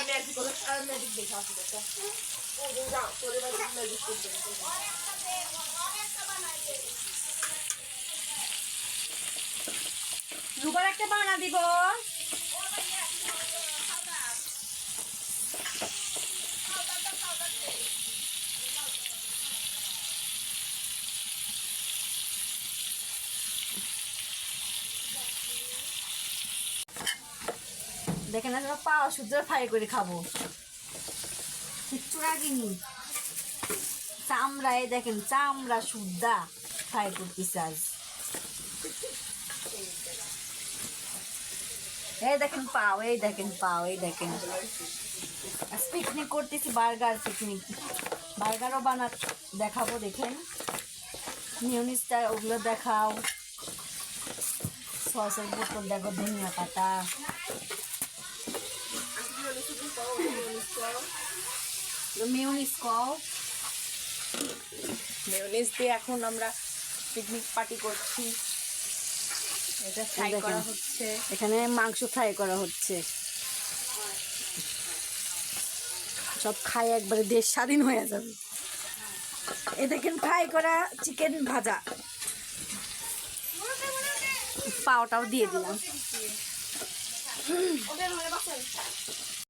আমি আর কি করে ম্যাজিক দেখে আসি দেখো ও যাও তোরে বাড়ি ম্যাজিক করতে দুবার একটা বানা দিব। দেখেন না পাওয়া শুদ্ধ ফ্রাই করে খাবো, কিচ্ছু রাখিনি। চামড়ায় দেখেন চামড়া শুদ্ধা ফ্রাই করতেছে আজ। এই দেখেন পাও, এই দেখেন পাও, এই দেখেন পিকনিক করতেছি, বার্গার পিকনিক। বার্গারও দেখাবো, দেখেন মিউনিসটা ওগুলো দেখাও, সসের বোতল দেখো, ধনিয়া পাতা, মিউনিস কও। মেয়োনিজ দিয়ে এখন আমরা পিকনিক পার্টি করছি। এটা ফ্রাই করা হচ্ছে, এখানে মাংস ফ্রাই করা হচ্ছে। সব খাই একবারে দেশ স্বাধীন হয়ে যাবে। এ দেখেন ফ্রাই করা চিকেন ভাজা, পাওটাও দিয়ে দিলাম।